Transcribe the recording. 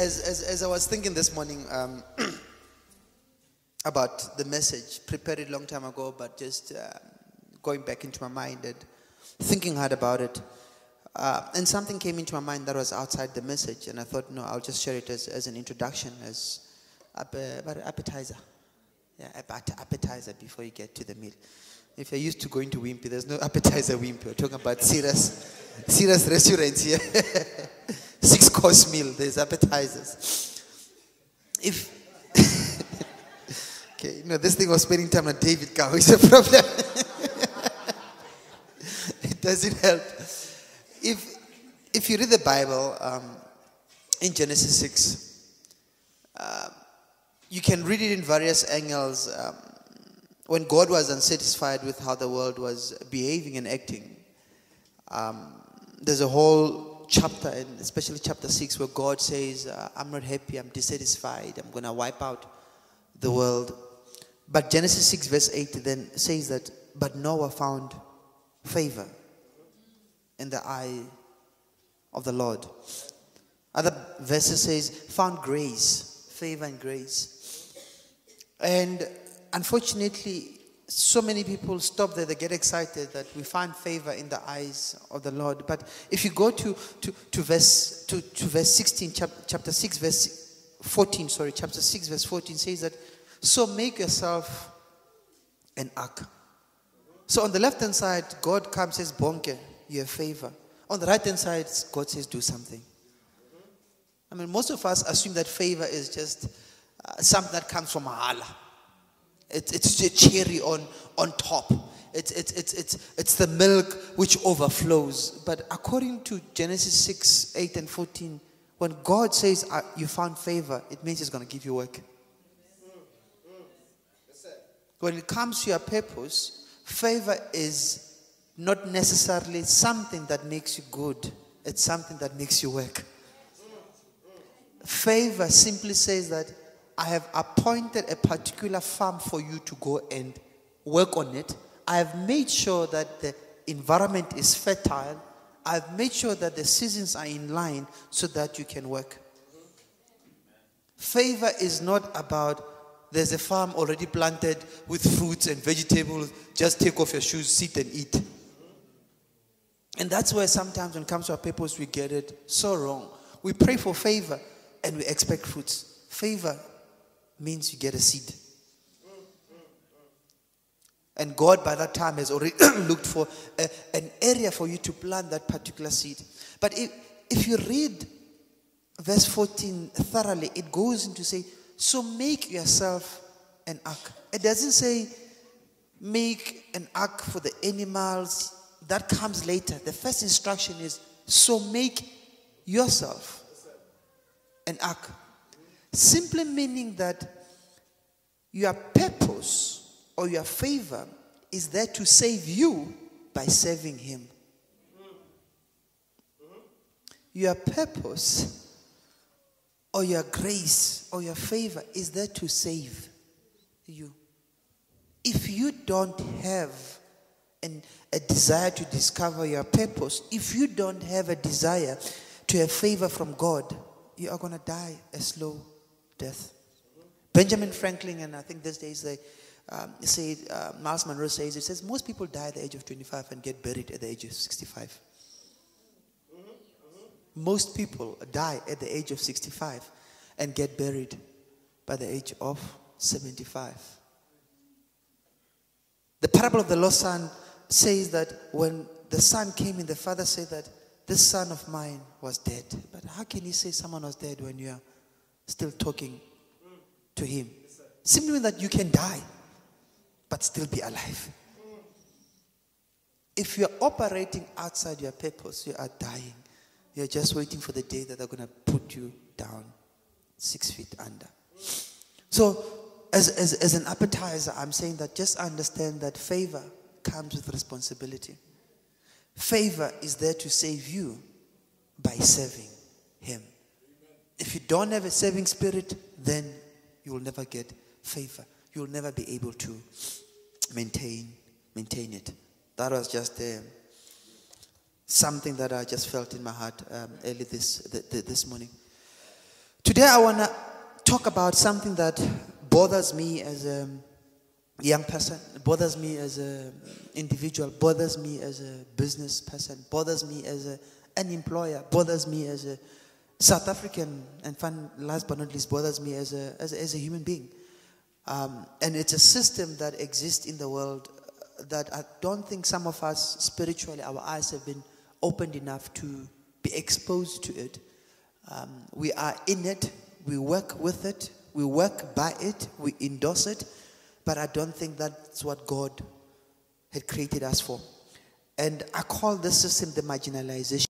as I was thinking this morning about the message, prepared it a long time ago, but just going back into my mind and thinking hard about it, and something came into my mind that was outside the message, and I thought, no, I'll just share it as an introduction, as appetizer. Yeah, appetizer before you get to the meal. If you're used to going to Wimpy, there's no appetizer Wimpy. We're talking about serious restaurants here. 6-course meal, there's appetizers. Okay, this thing was spending time on David Cow is a problem. It doesn't help. If you read the Bible, in Genesis 6, you can read it in various angles. When God was unsatisfied with how the world was behaving and acting, there's a whole chapter, and especially chapter 6, where God says, I'm not happy, I'm dissatisfied, I'm going to wipe out the world. But Genesis 6 verse 8 then says that, but Noah found favor in the eye of the Lord. Other verses says, found grace, favor and grace. And unfortunately, so many people stop there. They get excited that we find favor in the eyes of the Lord. But if you go to verse 16, chapter 6, verse 14, chapter 6, verse 14 says that, so make yourself an ark. So on the left-hand side, God comes and says, Bonnke, you have favor. On the right-hand side, God says, do something. I mean, most of us assume that favor is just something that comes from Allah. It's a cherry on top. It's the milk which overflows. But according to Genesis 6, 8 and 14, when God says you found favor, it means He's going to give you work. When it comes to your purpose, favor is not necessarily something that makes you good. It's something that makes you work. Favor simply says that I have appointed a particular farm for you to go and work on it. I have made sure that the environment is fertile. I have made sure that the seasons are in line so that you can work. Favor is not about there's a farm already planted with fruits and vegetables. Just take off your shoes, sit and eat. And that's where sometimes when it comes to our purpose, we get it so wrong. We pray for favor and we expect fruits. Favor means you get a seed. And God by that time has already looked for an area for you to plant that particular seed. But if you read verse 14 thoroughly, it goes into say, so make yourself an ark. It doesn't say make an ark for the animals. That comes later. The first instruction is, so make yourself an ark. Simply meaning that your purpose or your favor is there to save you by serving Him. Your purpose or your grace or your favor is there to save you. If you don't have a desire to discover your purpose, if you don't have a desire to have favor from God, you are going to die a slow death. Benjamin Franklin, and I think these days they say, Miles Monroe says, it says most people die at the age of 25 and get buried at the age of 65. Most people die at the age of 65 and get buried by the age of 75. The parable of the lost son says that when the son came in, the father said that this son of mine was dead. But how can he say someone was dead when you are still talking to him? Simply that you can die but still be alive. If you're operating outside your purpose, you are dying. You're just waiting for the day that they're going to put you down 6 feet under. So, as an appetizer, I'm saying that just understand that favor comes with responsibility. Favor is there to save you by serving Him. If you don't have a saving spirit, then you will never get favor. You will never be able to maintain it. That was just something that I just felt in my heart early this morning. Today Today I want to talk about something that bothers me as a young person, bothers me as an individual, bothers me as a business person, bothers me as an employer, bothers me as a South African, and last but not least, bothers me as a human being. And it's a system that exists in the world that I don't think some of us spiritually, our eyes have been opened enough to be exposed to it. We are in it, we work with it, we work by it, we endorse it, but I don't think that's what God had created us for. And I call this system the marginalization